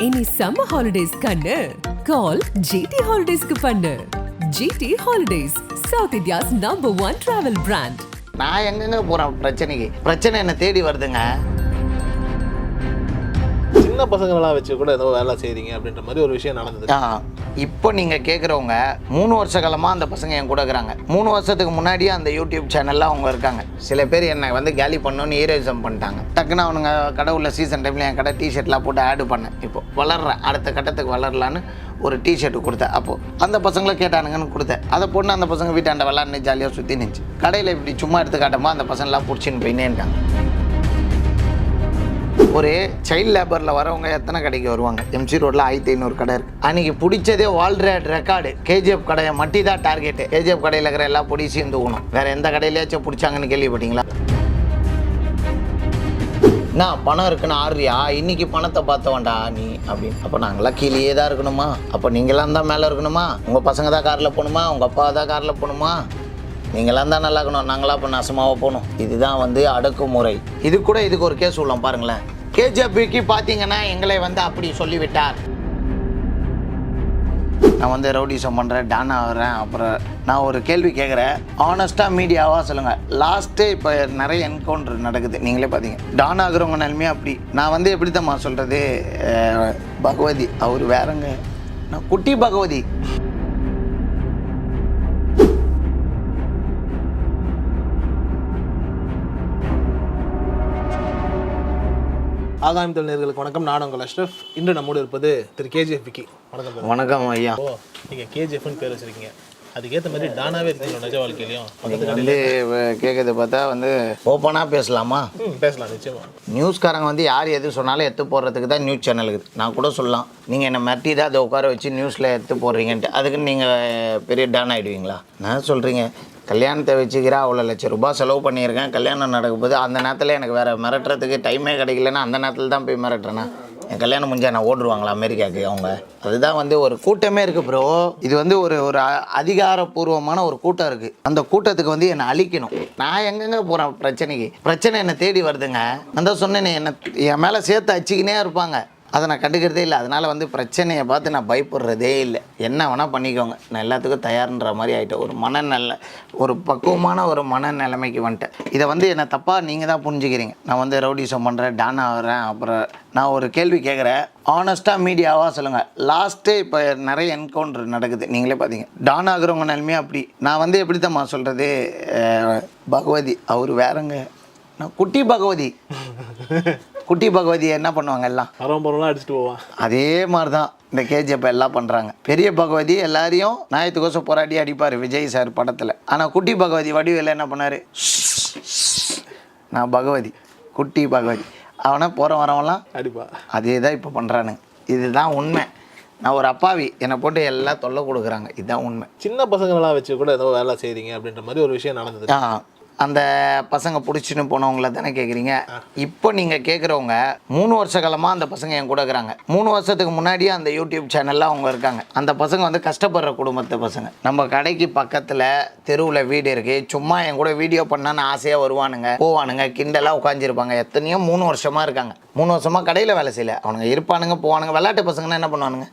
இனி summer holidays கண்ணு கால் GT ஹாலிடேஸ்க்கு பண்ணு. GT Holidays, South India's #1 travel brand. நான் எங்கெங்க போறேன் பிரச்சனை என்ன தேடி வருதுங்க. சின்ன பசங்களெல்லாம் வச்சு கூட ஏதோ வேலை செய்கிறீங்க அப்படின்ற மாதிரி ஒரு விஷயம் நடந்தது. இப்போ நீங்கள் கேட்குறவங்க 3 வருஷ காலமாக அந்த பசங்க என் கூட இருக்கிறாங்க. 3 வருஷத்துக்கு முன்னாடியே அந்த யூடியூப் சேனலில் அவங்க இருக்காங்க. சில பேர் என்னை வந்து கேலி பண்ணணும்னு ஹீரோயிசம் பண்ணிட்டாங்க. டக்குன்னு அவனுங்க கடை உள்ள சீசன் டைமில் என் கடை டிஷர்ட்லாம் போட்டு ஆடு பண்ணேன். இப்போ வளர்றேன், அடுத்த கட்டத்துக்கு வளரலான்னு ஒரு டிஷர்ட்டு கொடுத்தேன். அப்போது அந்த பசங்களை கேட்டானுங்கன்னு கொடுத்தேன். அதை பொண்ணு அந்த பசங்க வீட்டாண்ட விளாட்னு ஜாலியாக சுற்றி நின்று கடையில் இப்படி சும்மா எடுத்து காட்டமா அந்த பசங்களாம் பிடிச்சின்னு போயினேன்ட்டாங்க. ஒரு சைல்டு லேபரில் வரவங்க எத்தனை கடைக்கு வருவாங்க? எம்சி ரோட்டில் 1500 கடை இருக்குது. அன்றைக்கி பிடிச்சதே வேர்ல்ட் ரெக்கார்டு கேஜிஎஃப் கடையை மட்டி தான் டார்கெட்டு. கேஜிஎஃப் கடையில் இருக்கிற எல்லா பொடிசையும் தூக்கணும். வேறு எந்த கடையிலேயாச்சும் பிடிச்சாங்கன்னு கேள்விப்பட்டீங்களா? நான் பணம் இருக்குன்னு ஆடுறியா, இன்றைக்கி பணத்தை பார்த்தவன்டா நீ அப்படின்னு. அப்போ நாங்களாம் கீழே தான் இருக்கணுமா? அப்போ நீங்களாம் தான் மேலே இருக்கணுமா? உங்கள் பசங்க தான் காரில் போகணுமா? உங்கள் அப்பா தான் காரில் போகணுமா? நீங்களாம் தான் நல்லா இருக்கணும், நாங்களாம் இப்போ நாசமாக போகணும். இதுதான் வந்து அடக்குமுறை. இதுக்கு ஒரு கேஸ் உள்ளோம் பாருங்களேன். கேஜிஎஃப்க்கு பார்த்தீங்கன்னா எங்களை வந்து அப்படி சொல்லிவிட்டார். நான் வந்து ரவுடிசம் பண்ணுறேன், டான் ஆகிறேன். அப்புறம் நான் ஒரு கேள்வி கேட்குறேன், ஆனஸ்ட்டாக மீடியாவாக சொல்லுங்கள். லாஸ்ட்டே இப்போ நிறைய என்கவுண்டர் நடக்குது, நீங்களே பார்த்தீங்க. டான் ஆகுறவங்க நிலைமையாக அப்படி. நான் வந்து எப்படி தான் சொல்கிறது, பகவதி அவர் வேறங்க, நான் குட்டி பகவதி. ஆகாயம் தொழில்நர்களுக்கு வணக்கம். நான் உங்கள் அஷ்ரஃப். இன்று நம்மோடு இருப்பது திரு கேஜிஎஃப் விக்கி. வணக்கம். வணக்கம் ஐயா. நீங்கள் கேஜிஎஃப்னு பேர் வச்சுருக்கீங்க, அதுக்கேற்ற மாதிரி டானாவே இருக்கீங்களா நிஜ வாழ்க்கையிலையும்? வந்து கேட்குறத பார்த்தா வந்து ஓப்பனாக பேசலாமா? பேசலாம், நிச்சயமாக. நியூஸ்காரங்க வந்து யார் எது சொன்னாலும் எடுத்து போடுறதுக்கு தான் நியூஸ் சேனல் இருக்குது. நான் கூட சொல்லலாம், நீங்கள் என்னை மிரட்டி தான் அதை உட்கார வச்சு நியூஸில் எடுத்து போடுறீங்கன்ட்டு. அதுக்குன்னு நீங்கள் பெரிய டான் ஆகிடுவீங்களா? நான் சொல்கிறீங்க, கல்யாணத்தை வச்சுக்கிறா, அவ்வளோ லட்சம் ரூபாய் செலவு பண்ணியிருக்கேன், கல்யாணம் நடக்கும் போது அந்த நேரத்தில் எனக்கு வேறு மிரட்டுறதுக்கு டைமே கிடைக்கலன்னா அந்த நேரத்தில் தான் போய் மிரட்டுறேன்னா என் கல்யாணம் முடிஞ்சால் நான் ஓடுருவாங்களா அமெரிக்காவுக்கு அவங்க? அதுதான் வந்து ஒரு கூட்டமே இருக்குது ப்ரோ. இது வந்து ஒரு அதிகாரப்பூர்வமான ஒரு கூட்டம் இருக்குது. அந்த கூட்டத்துக்கு வந்து என்னை அழிக்கணும். நான் எங்கெங்க போகிறேன் பிரச்சனை என்னை தேடி வருதுங்க. நான் தான் சொன்னேன், என்ன என் மேலே சேர்த்து அச்சிக்கினே இருப்பாங்க. அதை நான் கண்டுக்கிறதே இல்லை. அதனால் வந்து பிரச்சனையை பார்த்து நான் பயப்படுறதே இல்லை. என்ன வேணால் பண்ணிக்கோங்க, நான் எல்லாத்துக்கும் தயார்ன்ற மாதிரி ஆகிட்டேன். ஒரு பக்குவமான ஒரு மனநிலைமைக்கு வந்துட்டேன். இதை வந்து என்னை தப்பாக நீங்கள் தான் புரிஞ்சுக்கிறீங்க. நான் வந்து ரவுடிசம் பண்ணுறேன், டான் ஆகிறேன். அப்புறம் நான் ஒரு கேள்வி கேட்குறேன், ஆனஸ்ட்டாக மீடியாவாக சொல்லுங்கள். லாஸ்ட்டே இப்போ நிறைய என்கவுண்டர் நடக்குது, நீங்களே பார்த்தீங்க. டான் ஆகுறவங்க நிலைமையாக அப்படி. நான் வந்து எப்படி தான் சொல்கிறது, பகவதி அவர் வேறங்க, நான் குட்டி பகவதி. குட்டி பகவதி என்ன பண்ணுவாங்க, எல்லாம் அரம்பரெல்லாம் அடிச்சுட்டு போவான். அதே மாதிரி தான் இந்த கேஜிஎஃப் எல்லாம் பண்ணுறாங்க. பெரிய பகவதி எல்லாரையும் நியாயத்துக்கோசம் போராடி அடிப்பார் விஜய் சார் படத்தில். ஆனால் குட்டி பகவதி வடிவேல என்ன பண்ணார், நான் பகவதி, குட்டி பகவதி, அவனை போகிற வரவெல்லாம் அடிப்பா. அதே தான் இப்போ பண்ணுறானுங்க. இதுதான் உண்மை. நான் ஒரு அப்பாவி, என்னை போட்டு எல்லாம் தொல்லை கொடுக்குறாங்க. இதுதான் உண்மை. சின்ன பசங்களெல்லாம் வச்சு கூட ஏதோ வேலை செய்கிறீங்க அப்படின்ற மாதிரி ஒரு விஷயம் நடந்தது. அந்த பசங்க பிடிச்சின்னு போனவங்கள தானே கேட்குறீங்க. இப்போ நீங்கள் கேட்குறவங்க 3 வருஷ காலமாக அந்த பசங்க என் கூட இருக்கிறாங்க. 3 வருஷத்துக்கு முன்னாடியே அந்த யூடியூப் சேனலில் அவங்க இருக்காங்க. அந்த பசங்க வந்து கஷ்டப்படுற குடும்பத்தை பசங்க. நம்ம கடைக்கு பக்கத்தில் தெருவில் வீடு இருக்குது. சும்மா என் கூட வீடியோ பண்ணான்னு ஆசையாக வருவானுங்க, போவானுங்க, கிண்டலாக உட்காந்துருப்பாங்க. எத்தனையோ 3 வருஷமாக இருக்காங்க. 3 வருஷமாக கடையில் வேலை செய்யலை. அவனுங்க இருப்பானுங்க, போவானுங்க. விளையாட்டு பசங்கன்னா என்ன பண்ணுவானுங்க,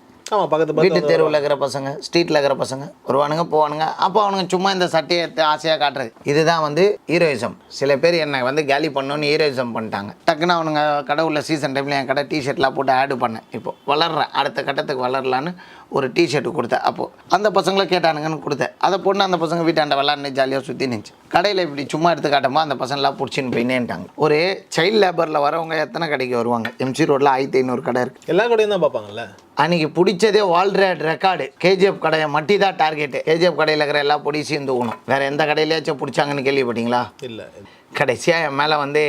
வீட்டு தெருவில் இருக்கிற பசங்க, ஸ்ட்ரீட்டில் இருக்கிற பசங்க வருவானுங்க, போவானுங்க. அப்போ அவனுங்க சும்மா இந்த சட்டையை எடுத்து ஆசையாக காட்டுறது. இதுதான் வந்து ஹீரோயிசம். சில பேர் என்னை வந்து கேலி பண்ணணும்னு ஹீரோயிசம் பண்ணிட்டாங்க. டக்குன்னு அவனுங்க கடை உள்ள சீசன் டைமில் என் கடை டிஷர்ட்லாம் போட்டு ஆடு பண்ணேன். இப்போ வளர்றேன், அடுத்த கட்டத்துக்கு வளரலான்னு ஒரு டிஷர்ட்டு கொடுத்தேன். அப்போது அந்த பசங்களை கேட்டானுங்கன்னு கொடுத்தேன். அதை பொண்ணு அந்த பசங்க வீட்டாண்ட விளாட்னு ஜாலியாக சுற்றி நின்று கடையில் இப்படி சும்மா எடுத்து காட்டமா அந்த பசங்களாம் பிடிச்சின்னு போயினேன்ட்டாங்க. ஒரு சைல்டு லேபரில் வரவங்க எத்தனை கடைக்கு வருவாங்க? எம்சி ரோட்டில் 1500 கடை இருக்குது. எல்லா கடையும் தான் பார்ப்பாங்கல்ல. அன்றைக்கி பிடிச்சதே வேர்ல்ட் ரெக்கார்டு கேஜிஎஃப் கடையை மட்டி தான் டார்கெட்டு. கேஜிஎஃப் கடையில் இருக்கிற எல்லா பொடிசையும் தூக்கணும். வேறு எந்த கடையிலேயாச்சும் பிடிச்சாங்கன்னு கேள்விப்பட்டீங்களா? இல்லை. கடைசியாக என் மேலே வந்து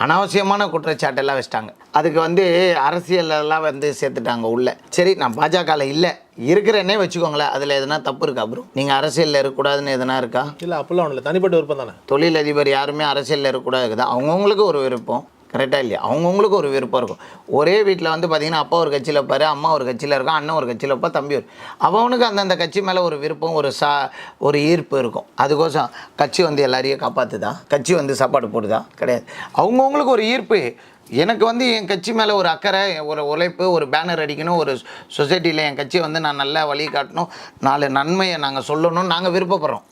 அனாவசியமான குற்றச்சாட்டெல்லாம் வச்சிட்டாங்க. அதுக்கு வந்து அரசியலெல்லாம் வந்து சேர்த்துட்டாங்க உள்ள. சரி, நான் பாஜகவில் இல்லை, இருக்கிறேன்னே வச்சுக்கோங்களேன். அதில் எதனா தப்பு இருக்கா ப்ரோ? நீங்கள் அரசியலில் இருக்கக்கூடாதுன்னு எதனா இருக்கா? இல்லை, அப்படிலாம் ஒன்றும் இல்லை, தனிப்பட்ட விருப்பம் தானே. தொழிலதிபர் யாருமே அரசியலில் இருக்கக்கூடாது. அவங்கவுங்களுக்கு ஒரு விருப்பம், கரெக்டாக இல்லையா? அவங்கவுங்களுக்கு ஒரு விருப்பம் இருக்கும். ஒரே வீட்டில் வந்து பார்த்திங்கன்னா அப்பா ஒரு கட்சியில் இருப்பார், அம்மா ஒரு கட்சியில் இருக்கும், அண்ணன் ஒரு கட்சியில் இருப்பா, தம்பி ஒரு. அவனுக்கு அந்தந்த கட்சி மேலே ஒரு விருப்பம், ஒரு ஈர்ப்பு இருக்கும். அதுக்கோசம் கட்சி வந்து எல்லாரையும் காப்பாற்றுதா? கட்சி வந்து சாப்பாடு போடுதா? கிடையாது. அவங்கவுங்களுக்கு ஒரு ஈர்ப்பு. எனக்கு வந்து என் கட்சி மேலே ஒரு அக்கறை, ஒரு உழைப்பு, ஒரு பேனர் அடிக்கணும், ஒரு சொசைட்டியில் என் கட்சியை வந்து நான் நல்லா வழி காட்டணும், 4 நன்மையை நாங்கள் சொல்லணும்னு நாங்கள் விருப்பப்படுறோம்.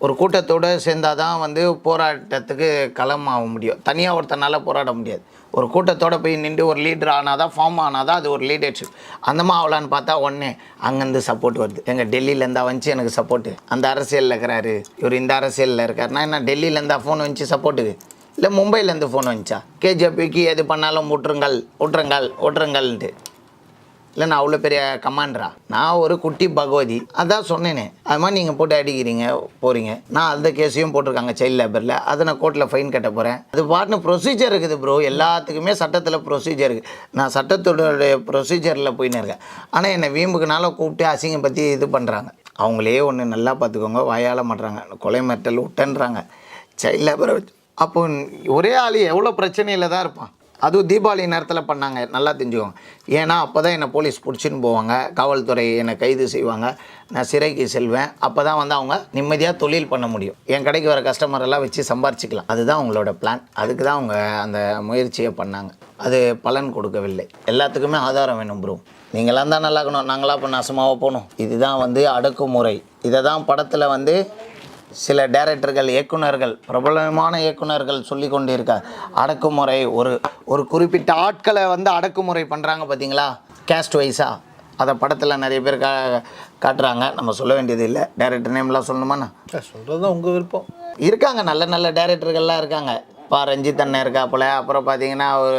ஒரு கூட்டத்தோடு சேர்ந்தால் தான் வந்து போராட்டத்துக்கு களமாக முடியும். தனியாக ஒருத்தனால போராட முடியாது. ஒரு கூட்டத்தோடு போய் நின்று ஒரு லீடர் ஆனால் தான், ஃபார்ம் ஆனால் தான் அது ஒரு லீடர்ஷிப். அந்த மாதிரி ஆகலான்னு பார்த்தா உடனே அங்கேருந்து சப்போர்ட் வருது. எங்கள் டெல்லியிலேருந்தா வந்துச்சு எனக்கு சப்போர்ட்டு, அந்த அரசியலில் இருக்கிறாரு இவர், இந்த அரசியலில் இருக்காருனா என்ன டெல்லியிலேருந்தா ஃபோன் வந்துச்சு சப்போர்ட்டுக்கு, இல்லை மும்பையிலேருந்து ஃபோன் வந்துச்சா கேஜேபிக்கு எது பண்ணாலும் விட்டுருங்கள்ன்ட்டு. இல்லை நான் அவ்வளோ பெரிய கமாண்டரா? நான் ஒரு குட்டி பகவதி. அதான் சொன்னேனே, அது மாதிரி நீங்கள் போட்டு அடிக்கிறீங்க போகிறீங்க. நான் அந்த கேஸையும் போட்டிருக்காங்க சைல்டு லேபரில், அதை நான் கோர்ட்டில் ஃபைன் கட்ட போகிறேன். அது பாட்டுன்னு ப்ரொசீஜர் இருக்குது ப்ரோ. எல்லாத்துக்குமே சட்டத்தில் ப்ரொசீஜர் இருக்குது. நான் சட்டத்தோடைய ப்ரொசீஜரில் போயின்னு இருக்கேன். ஆனால் என்னை வீம்புக்குனால கூப்பிட்டு அசிங்கம் பற்றி இது பண்ணுறாங்க. அவங்களே ஒன்று நல்லா பார்த்துக்கோங்க, வாயால் மாட்டுறாங்க, கொலை மிரட்டல் விட்டன்றாங்க, சைல்டு லேபரை வச்சு. அப்போ ஒரே ஆள் எவ்வளோ பிரச்சனையில் தான் இருப்பான். அதுவும் தீபாவளி நேரத்தில் பண்ணாங்க, நல்லா தெரிஞ்சுக்கோங்க. ஏன்னா அப்போ தான் என்னை போலீஸ் பிடிச்சின்னு போவாங்க, காவல்துறை என்னை கைது செய்வாங்க, நான் சிறைக்கு செல்வேன். அப்போ தான் வந்து அவங்க நிம்மதியாக தொழில் பண்ண முடியும். என் கடைக்கு வர கஸ்டமரெல்லாம் வச்சு சம்பாரிச்சிக்கலாம். அதுதான் அவங்களோட பிளான். அதுக்கு தான் அவங்க அந்த முயற்சியை பண்ணாங்க. அது பலன் கொடுக்கவில்லை. எல்லாத்துக்குமே ஆதாரம் வேணும் ப்ரோ. நீங்களாம் தான் நல்லா இருக்கணும், நாங்களாம் இப்போ நாசமாக போகணும். இதுதான் வந்து அடக்குமுறை. இதை தான் படத்தில் வந்து சில டைரக்டர்கள், இயக்குனர்கள், பிரபலமான இயக்குனர்கள் சொல்லி கொண்டு இருக்கார். அடக்குமுறை, ஒரு குறிப்பிட்ட ஆட்களை வந்து அடக்குமுறை பண்ணுறாங்க பார்த்தீங்களா, கேஸ்ட் வைஸாக. அதை படத்தில் நிறைய பேர் காட்டுறாங்க. நம்ம சொல்ல வேண்டியது இல்லை. டைரக்டர் நேம்லாம் சொல்லணுமாண்ணா? சொல்கிறது தான் உங்கள் விருப்பம். இருக்காங்க, நல்ல நல்ல டைரக்டர்கள்லாம் இருக்காங்க. ரஞ்சித் அண்ணன் இருக்காப்புல, அப்புறம் பார்த்தீங்கன்னா ஒரு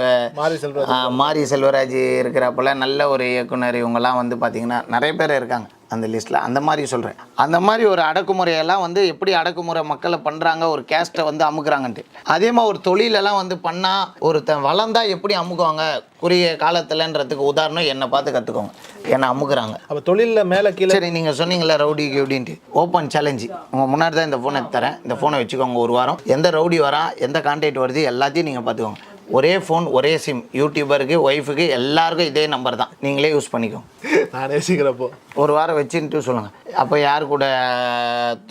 மாரி செல்வராஜ் இருக்கிறாப்புல, நல்ல ஒரு இயக்குனர். இவங்கெல்லாம் வந்து பார்த்திங்கன்னா நிறைய பேர் இருக்காங்க அந்த லிஸ்ட்டில். அந்த மாதிரி சொல்கிறேன். அந்த மாதிரி ஒரு அடக்குமுறையெல்லாம் வந்து எப்படி அடக்குமுறை மக்களை பண்ணுறாங்க, ஒரு கேஸ்ட்டை வந்து அமுக்குறாங்கன்ட்டு. அதே மாதிரி ஒரு தொழிலெல்லாம் வந்து பண்ணால் ஒருத்தன் வளர்ந்தால் எப்படி அமுக்குவாங்க குறுகிய காலத்தில்ன்றதுக்கு உதாரணம் என்னை பார்த்து கற்றுக்கோங்க. என்னை அமுக்குறாங்க. அப்போ தொழிலில் மேலே கீழே. சரி, நீங்கள் சொன்னீங்களா ரவுடி அப்படின்ட்டு, ஓப்பன் சேலஞ்சு. உங்கள் முன்னாடி தான் இந்த ஃபோனை தரேன், இந்த ஃபோனை வச்சுக்கோங்க. ஒரு வாரம் எந்த ரவுடி வரா, எந்த கான்டாக்ட் வருது, எல்லாத்தையும் நீங்கள் பார்த்துக்கோங்க. ஒரே ஃபோன், ஒரே சிம். யூடியூபருக்கு, ஒய்ஃபுக்கு, எல்லாருக்கும் இதே நம்பர் தான். நீங்களே யூஸ் பண்ணிக்கோங்க. நானே சீக்கிரப்போ ஒரு வாரம் வச்சுன்ட்டு சொல்லுங்கள். அப்போ யார் கூட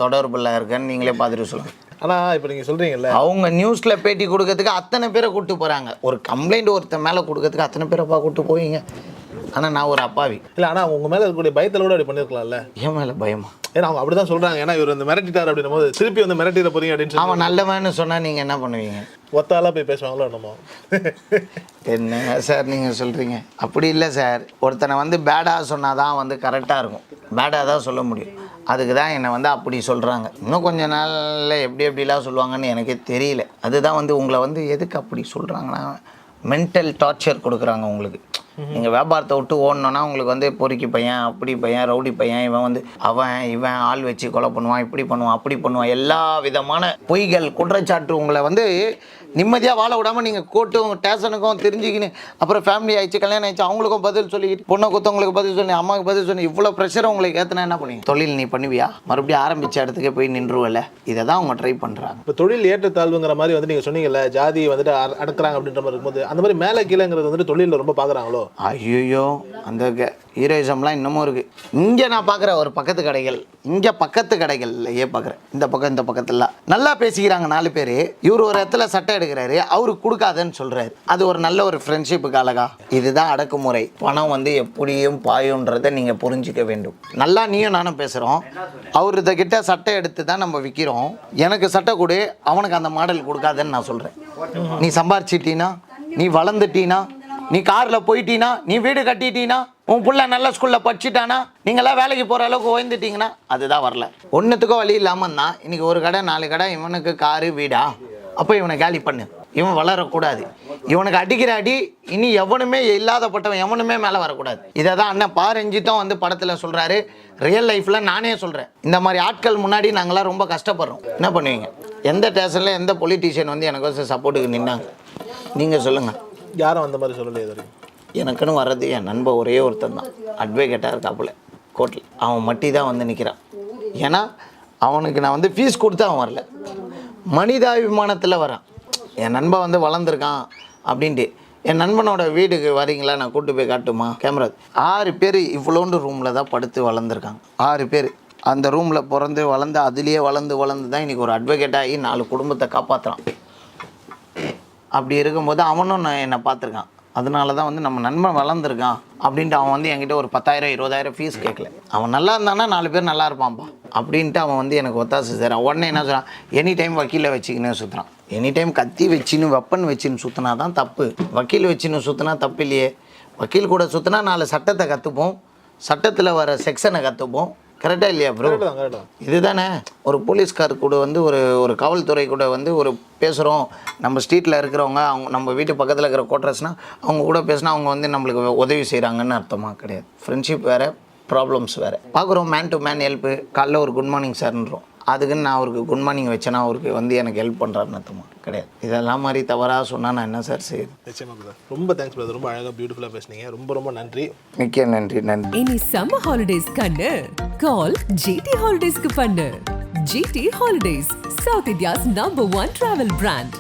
தொடர்பில் இருக்குன்னு நீங்களே பார்த்துட்டு சொல்லுங்கள். ஆனால் இப்போ நீங்கள் சொல்கிறீங்கல்ல, அவங்க நியூஸில் பேட்டி கொடுக்கறதுக்கு அத்தனை பேரை கூப்பிட்டு போகிறாங்க. ஒரு கம்ப்ளைண்ட் ஒருத்தன் மேலே கொடுக்கறதுக்கு அத்தனை பேரைப்பா கூப்பிட்டு போவீங்க. ஆனால் நான் ஒரு அப்பாவி இல்லை. ஆனால் உங்கள் மேலே இருக்கக்கூடிய பயத்தில் கூட அப்படி பண்ணியிருக்கலாம்ல. என் மேலே பயமா? ஏன்னா அவங்க அப்படி தான் சொல்கிறாங்க. ஏன்னா இவர் வந்து மிரட்டிட்டார் அப்படின்னும் போது திருப்பி வந்து மிரட்டிட போறீங்க அப்படின்னு சொல்லி. அவன் நல்லவன்னு சொன்னால் நீங்கள் என்ன பண்ணுவீங்க? ஒத்தாலாம் போய் பேசுவாங்களோ என்னமோ. என்ன சார் நீங்கள் சொல்கிறீங்க? அப்படி இல்லை சார். ஒருத்தனை வந்து பேடாக சொன்னால் தான் வந்து கரெக்டாக இருக்கும். பேடாக தான் சொல்ல முடியும். அதுக்கு தான் என்னை வந்து அப்படி சொல்கிறாங்க. இன்னும் கொஞ்ச நாளில் எப்படிலாம் சொல்லுவாங்கன்னு எனக்கே தெரியல. அதுதான் வந்து உங்களை வந்து எதுக்கு அப்படி சொல்கிறாங்கன்னா, மென்டல் டார்ச்சர் கொடுக்குறாங்க உங்களுக்கு. நீங்கள் வியாபாரத்தை விட்டு ஓடணுன்னா உங்களுக்கு வந்து பொறுக்கி பையன், அப்படி பையன், ரவுடி பையன், இவன் வந்து இவன் ஆள் வச்சு கொலை பண்ணுவான், இப்படி பண்ணுவான், அப்படி பண்ணுவான், எல்லா விதமான பொய்கள், குற்றச்சாட்டு உங்களை வந்து நிம்மதியாக வாழ விடாமல் நீங்கள் கோர்ட்டும் ஸ்டேஷனுக்கும் தெரிஞ்சுக்கின்னு அப்புறம் ஃபேமிலி ஆயிடுச்சு, கல்யாணம் ஆயிடுச்சு, அவங்களுக்கும் பதில் சொல்லிக்கிட்டு, பொண்ணை குத்தவங்களுக்கு பதில் சொல்லி, அம்மாவுக்கு பதில் சொல்லி, இவ்வளோ ப்ரெஷரை உங்களுக்கு ஏற்றினா என்ன பண்ணுவீங்க? தொழில் நீ பண்ணுவியா? மறுபடியும் ஆரம்பித்த இடத்துக்கே போய் நின்றுவல. இதை தான் அவங்க ட்ரை பண்ணுறாங்க. இப்போ தொழில் ஏற்றத்தாழ்வுங்கிற மாதிரி வந்து நீங்கள் சொன்னீங்கல்ல, ஜாதி வந்துட்டு அடக்குறாங்க அப்படின்ற மாதிரி இருக்கும்போது அந்த மாதிரி மேலே கீழேங்கிறது வந்துட்டு தொழிலில் ரொம்ப பார்க்குறாங்களோ? ஐயோ, அந்த ஹீரோயிசம்லாம் இன்னமும் இருக்குது. இங்கே நான் பார்க்குற ஒரு பக்கத்து கடைகள், இங்கே பக்கத்து கடைகள்லையே பார்க்குறேன். இந்த பக்கத்தில் நல்லா பேசிக்கிறாங்க 4 பேர். இவர் ஒரு இடத்துல சட்டை எடுக்கிறாரு, அவருக்கு கொடுக்காதன்னு சொல்கிறாரு. அது ஒரு நல்ல ஒரு ஃப்ரெண்ட்ஷிப்புக்கு அழகா? இதுதான் அடக்குமுறை. பணம் வந்து எப்படியும் பாயுன்றதை நீங்கள் புரிஞ்சிக்க வேண்டும். நல்லா நீயும் நானும் பேசுகிறோம். அவர்கிட்ட சட்டை எடுத்து தான் நம்ம விற்கிறோம். எனக்கு சட்டை கொடு, அவனுக்கு அந்த மாடல் கொடுக்காதன்னு நான் சொல்கிறேன். நீ சம்பாரிச்சிட்டீனா, நீ வளர்ந்துட்டீனா, நீ காரில் போயிட்டீனா, நீ வீடு கட்டிட்டீனா, உன் பிள்ளை நல்ல ஸ்கூலில் படிச்சுட்டானா, நீங்களாம் வேலைக்கு போகிற அளவுக்கு ஓய்ந்துட்டீங்கன்னா அதுதான் வரல. ஒன்றுத்துக்கும் வழி இல்லாமல் தான் இன்றைக்கி ஒரு கடை 4 கடை, இவனுக்கு காரு வீடா? அப்போ இவனை கேலி பண்ணு. இவன் வளரக்கூடாது. இவனுக்கு அடிக்கிற அடி இனி எவனுமே இல்லாதப்பட்டவன் எவனுமே மேலே வரக்கூடாது. இதை தான் அண்ணன் ரஞ்சித்தும் வந்து படத்தில் சொல்கிறாரு. ரியல் லைஃப்பில் நானே சொல்கிறேன். இந்த மாதிரி ஆட்கள் முன்னாடி நாங்களாம் ரொம்ப கஷ்டப்படுறோம். என்ன பண்ணுவீங்க? எந்த ஸ்டேஷனில் எந்த பொலிட்டீஷியன் வந்து எனக்கு சப்போர்ட்டுக்கு நின்னாங்க? நீங்கள் சொல்லுங்கள். யாரும் அந்த மாதிரி சொல்லலையே. எனக்குன்னு வர்றது என் நண்பன் ஒரே ஒருத்தன் தான். அட்வொகேட்டாக இருக்காப்புல கோர்ட்டில். அவன் மட்டி தான் வந்து நிற்கிறான். ஏன்னா அவனுக்கு நான் வந்து ஃபீஸ் கொடுத்து அவன் வரல, மனிதாபிமானத்தில் வரான். என் நண்பன் வந்து வளர்ந்துருக்கான் அப்படின்ட்டு. என் நண்பனோட வீட்டுக்கு வரீங்களா? நான் கூப்பிட்டு போய் காட்டுமா? கேமரா 6 பேர் இவ்வளோண்டு ரூமில் தான் படுத்து வளர்ந்துருக்காங்க. 6 பேர் அந்த ரூமில் பிறந்து வளர்ந்து அதுலேயே வளர்ந்து தான் இன்றைக்கி ஒரு அட்வொகேட்டாகி 4 குடும்பத்தை காப்பாற்றுறான். அப்படி இருக்கும்போது அவனும் என்னை பார்த்துருக்கான். அதனால தான் வந்து நம்ம நண்பன் வளர்ந்துருக்கான் அப்படின்ட்டு அவன் வந்து என்கிட்ட ஒரு 10,000 20,000 ஃபீஸ் கேட்கல. அவன் நல்லா இருந்தானா 4 பேர் நல்லா இருப்பான்ப்பா அப்படின்ட்டு அவன் வந்து எனக்கு ஒத்தாசை செய்கிறான். உடனே என்ன சொல்கிறான், எனி டைம் வக்கீலை வச்சுக்கின்னு சுற்றுறான். எனி டைம் கத்தி வச்சுன்னு வெப்பன் வச்சுன்னு சுற்றினா தான் தப்பு. வக்கீல் வச்சுன்னு சுற்றினா தப்பு இல்லையே. வக்கீல் கூட சுற்றினா 4 சட்டத்தை கற்றுப்போம், சட்டத்தில் வர செக்ஷனை கற்றுப்போம். கரெக்டாக இல்லையா ப்ரோ? இதுதானே ஒரு போலீஸ்கார் கூட வந்து ஒரு காவல்துறை கூட வந்து ஒரு பேசுகிறோம். நம்ம ஸ்ட்ரீட்டில் இருக்கிறவங்க அவங்க நம்ம வீட்டு பக்கத்தில் இருக்கிற கோட்ரஸ்னால் அவங்க கூட பேசினா அவங்க வந்து நம்மளுக்கு உதவி செய்கிறாங்கன்னு அர்த்தமாக கிடையாது. ஃப்ரெண்ட்ஷிப் வேறு, ப்ராப்ளம்ஸ் வேறு. பார்க்குறோம் மேன் டு மேன் ஹெல்ப்பு. காலைல ஒரு குட் மார்னிங் சார்ன்றோம், அதுக்குன்னு நான் அவருக்கு குட் மார்னிங் வச்சேன்னா அவருக்கு வந்து எனக்கு ஹெல்ப் பண்ணுறாருன்னு அர்த்தமா கிடையாது. இதெல்லாம் மாதிரி தவறாக சொன்னால் நான் என்ன சார் செய்யுது? நிச்சயமாக சார். ரொம்ப தேங்க்ஸ் பிரதர். ரொம்ப அழகாக பியூட்டிஃபுல்லாக பேசுனீங்க. ரொம்ப ரொம்ப நன்றி. மிக்க நன்றி. இனி சம்மர் ஹாலிடேஸ் கண்ணு கால் ஜிடி ஹாலிடேஸ்க்கு பண்ணு. GT Holidays, South India's number 1 travel brand.